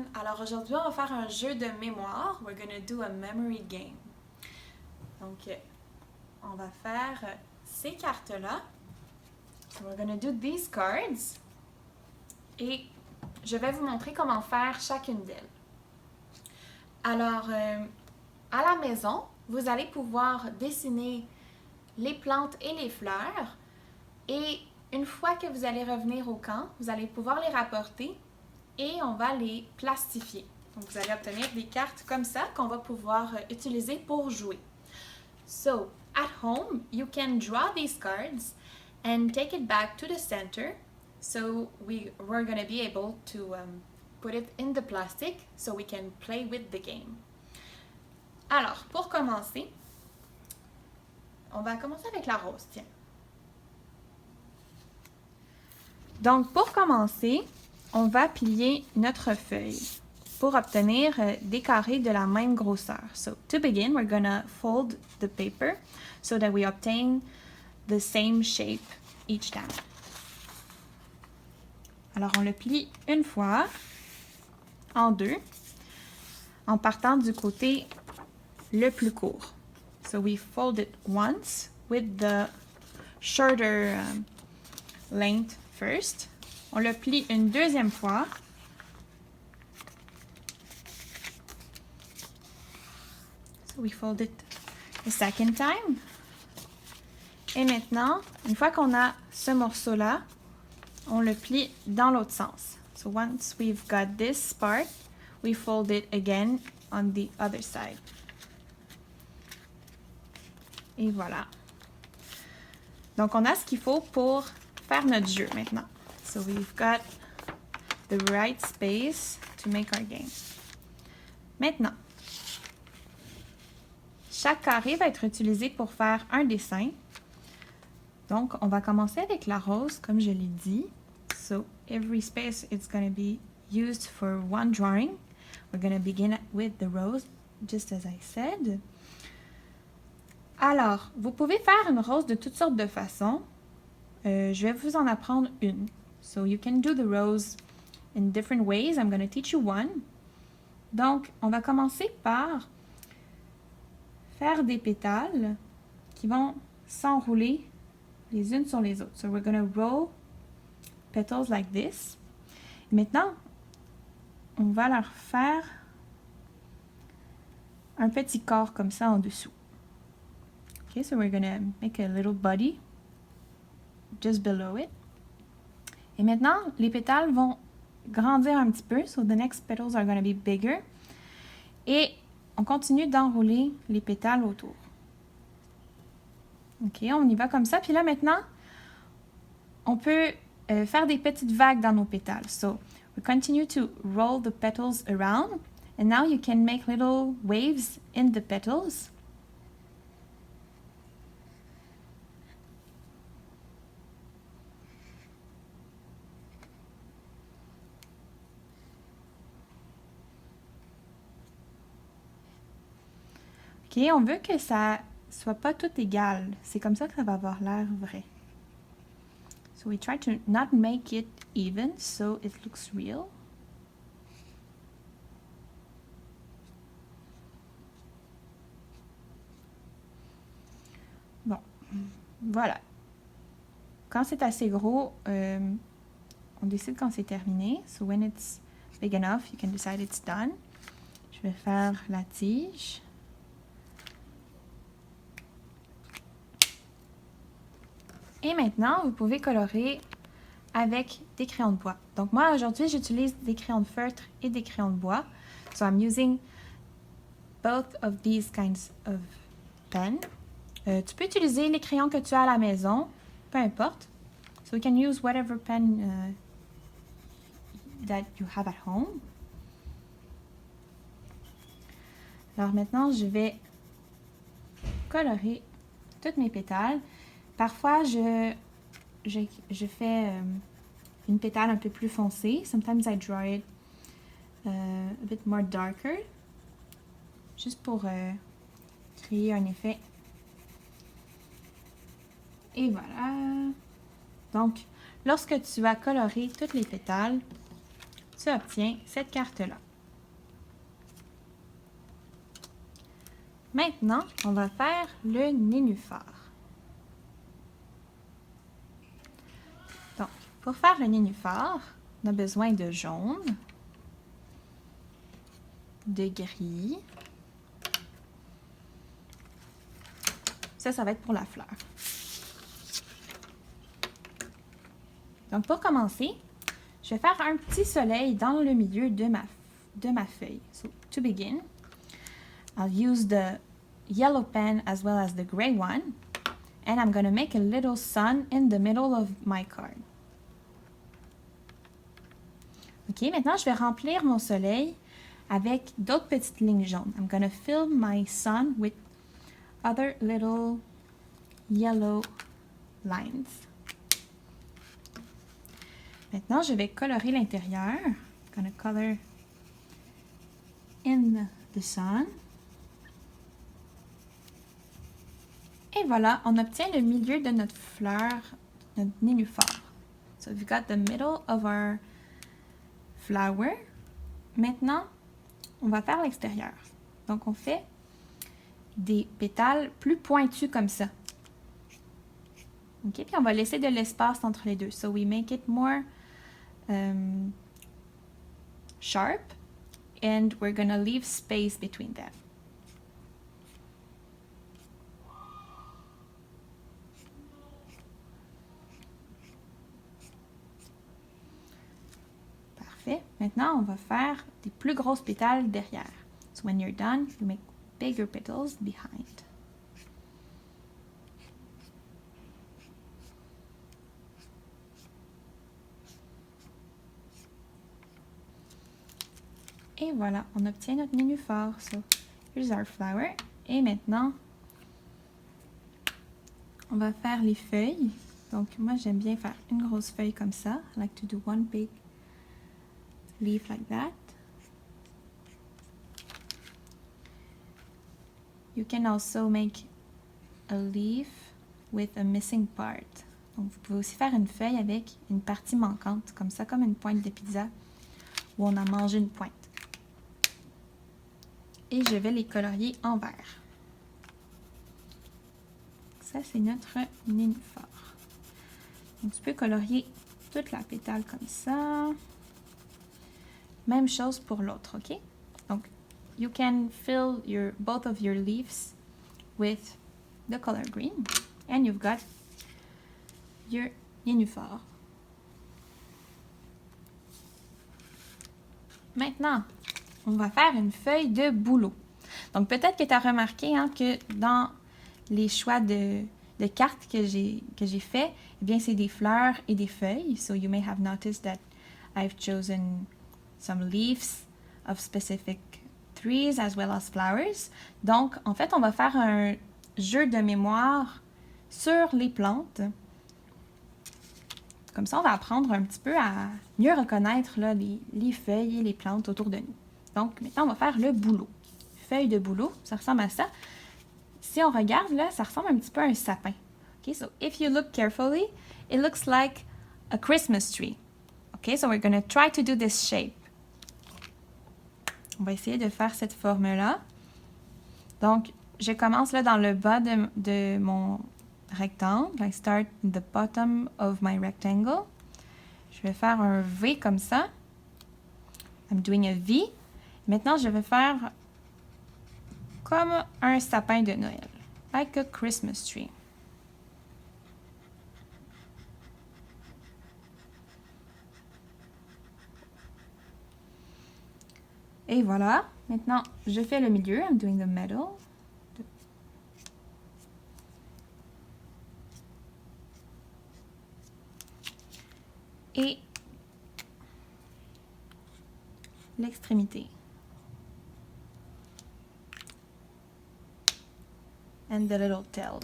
everyone. Alors aujourd'hui, on va faire un jeu de mémoire. We're gonna do a memory game. Donc, on va faire ces cartes-là. So we're gonna do these cards. Et je vais vous montrer comment faire chacune d'elles. Alors, à la maison, vous allez pouvoir dessiner les plantes et les fleurs. Et une fois que vous allez revenir au camp, vous allez pouvoir les rapporter et on va les plastifier. Donc, vous allez obtenir des cartes comme ça qu'on va pouvoir utiliser pour jouer. So, at home, you can draw these cards and take it back to the center. So, we're going to be able to put it in the plastic so we can play with the game. Alors, pour commencer, on va commencer avec la rose, tiens. Donc, pour commencer, on va plier notre feuille pour obtenir des carrés de la même grosseur. So, to begin, we're gonna fold the paper so that we obtain the same shape each time. Alors, on le plie une fois, en deux, en partant du côté le plus court. So, we fold it once with the shorter length first. On le plie une deuxième fois. So we fold it a second time. Et maintenant, une fois qu'on a ce morceau-là, on le plie dans l'autre sens. So once we've got this part, we fold it again on the other side. Et voilà. Donc, on a ce qu'il faut pour faire notre jeu maintenant. So we've got the right space to make our game. Maintenant, chaque carré va être utilisé pour faire un dessin. Donc, on va commencer avec la rose, comme je l'ai dit. So, every space is going to be used for one drawing. We're going to begin with the rose, just as I said. Alors, vous pouvez faire une rose de toutes sortes de façons. Je vais vous en apprendre une. So, you can do the rose in different ways. I'm going to teach you one. Donc, on va commencer par faire des pétales qui vont s'enrouler les unes sur les autres. So, we're going to roll petals like this. Maintenant, on va leur faire un petit corps comme ça en dessous. Okay, so we're going to make a little body just below it. Et maintenant, les pétales vont grandir un petit peu. So the next petals are going to be bigger. Et on continue d'enrouler les pétales autour. OK, on y va comme ça. Puis là, maintenant, on peut faire des petites vagues dans nos pétales. So we continue to roll the petals around. And now you can make little waves in the petals. OK, on veut que ça soit pas tout égal. C'est comme ça que ça va avoir l'air vrai. So we try to not make it even so it looks real. Bon, voilà. Quand c'est assez gros, on décide quand c'est terminé. So when it's big enough, you can decide it's done. Je vais faire la tige. Et maintenant, vous pouvez colorer avec des crayons de bois. Donc moi, aujourd'hui, j'utilise des crayons de feutre et des crayons de bois. So I'm using both of these kinds of pen. Tu peux utiliser les crayons que tu as à la maison, peu importe. So you can use whatever pen that you have at home. Alors maintenant, je vais colorer toutes mes pétales. Parfois, je fais une pétale un peu plus foncée. Sometimes I draw it a bit more darker. Juste pour créer un effet. Et voilà. Donc, lorsque tu as coloré toutes les pétales, tu obtiens cette carte-là. Maintenant, on va faire le nénuphar. Donc, pour faire le nénuphar, on a besoin de jaune, de gris. Ça va être pour la fleur. Donc, pour commencer, je vais faire un petit soleil dans le milieu de ma feuille. So, to begin, I'll use the yellow pen as well as the gray one, and I'm going to make a little sun in the middle of my card. OK, maintenant, je vais remplir mon soleil avec d'autres petites lignes jaunes. I'm going to fill my sun with other little yellow lines. Maintenant, je vais colorer l'intérieur. I'm going to color in the sun. Et voilà, on obtient le milieu de notre fleur, notre nénuphar. So we've got the middle of our flower. Maintenant, on va faire l'extérieur. Donc, on fait des pétales plus pointus comme ça. OK, puis on va laisser de l'espace entre les deux. So we make it more sharp and we're gonna leave space between them. Parfait. Maintenant, on va faire des plus grosses pétales derrière. So when you're done, you make bigger petals behind. Et voilà, on obtient notre nénuphar. So, here's our flower. Et maintenant, on va faire les feuilles. Donc, moi, j'aime bien faire une grosse feuille comme ça. I like to do one big leaf like that. You can also make a leaf with a missing part. Donc, vous pouvez aussi faire une feuille avec une partie manquante, comme ça, comme une pointe de pizza, où on a mangé une pointe. Et je vais les colorier en vert. Ça, c'est notre nénuphar. Donc, tu peux colorier toute la pétale comme ça. Même chose pour l'autre, OK? Donc, you can fill both of your leaves with the color green. And you've got your nénuphar. Maintenant, on va faire une feuille de bouleau. Donc, peut-être que tu as remarqué que dans les choix de cartes que j'ai fait, eh bien, c'est des fleurs et des feuilles. So, you may have noticed that I've chosen some leaves of specific trees as well as flowers. Donc, en fait, on va faire un jeu de mémoire sur les plantes. Comme ça, on va apprendre un petit peu à mieux reconnaître là, les feuilles et les plantes autour de nous. Donc, maintenant, on va faire le bouleau. Feuille de bouleau, ça ressemble à ça. Si on regarde, là, ça ressemble un petit peu à un sapin. Okay, so if you look carefully, it looks like a Christmas tree. Okay, so we're going to try to do this shape. On va essayer de faire cette forme-là. Donc, je commence là dans le bas de mon rectangle. I start in the bottom of my rectangle. Je vais faire un V comme ça. I'm doing a V. Maintenant, je vais faire comme un sapin de Noël. Like a Christmas tree. Et voilà. Maintenant, je fais le milieu. I'm doing the middle. Et l'extrémité. And the little tail.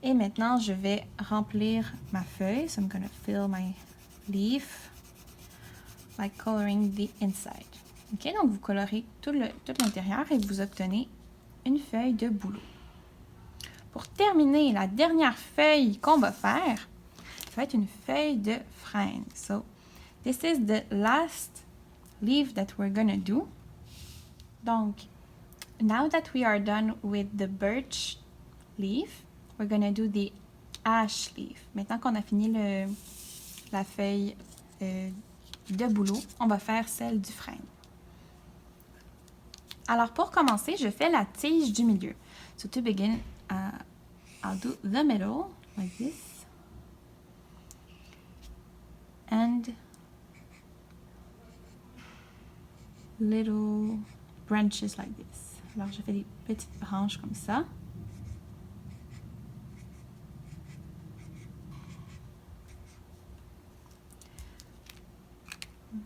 Et maintenant, je vais remplir ma feuille. So I'm going to fill my leaf by coloring the inside. OK, donc vous colorez tout l'intérieur et vous obtenez une feuille de bouleau. Pour terminer, la dernière feuille qu'on va faire, ça va être une feuille de frêne. So, this is the last leaf that we're gonna do. Donc, now that we are done with the birch leaf, we're gonna do the ash leaf. Maintenant qu'on a fini la feuille de bouleau, on va faire celle du frêne. Alors pour commencer, je fais la tige du milieu. So to begin, I'll do the middle like this. And little branches like this. Alors je fais des petites branches comme ça.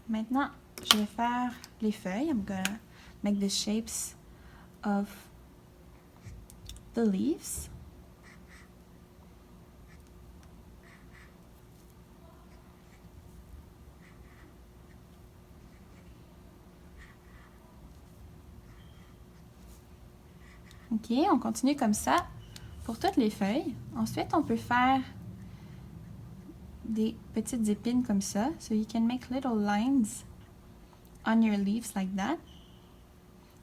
Maintenant, je vais faire les feuilles. I'm gonna make the shapes of the leaves. Ok, on continue comme ça pour toutes les feuilles. Ensuite, on peut faire des petites épines comme ça. So you can make little lines on your leaves like that.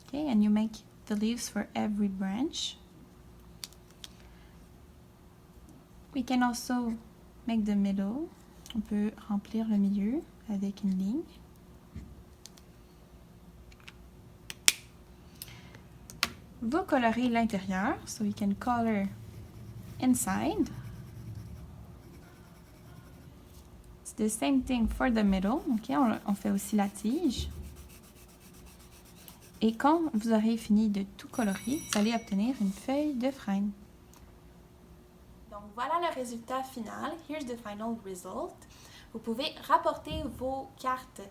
Okay, and you make the leaves for every branch. We can also make the middle. On peut remplir le milieu avec une ligne. Vous colorez l'intérieur, so you can color inside. It's the same thing for the middle. Okay, on fait aussi la tige. Et quand vous aurez fini de tout colorer, vous allez obtenir une feuille de frêne. Donc voilà le résultat final. Here's the final result. Vous pouvez rapporter vos cartes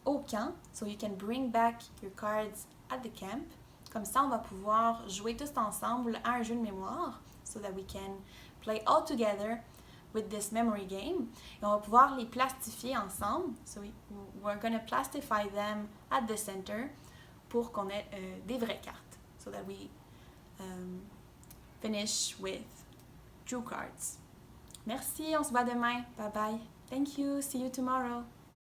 au camp. So you can bring back your cards at the camp. Comme ça, on va pouvoir jouer tous ensemble à un jeu de mémoire. So that we can play all together with this memory game. Et on va pouvoir les plastifier ensemble. So we're going to plastify them at the center pour qu'on ait des vraies cartes. So that we finish with true cards. Merci, on se voit demain. Bye bye. Thank you. See you tomorrow.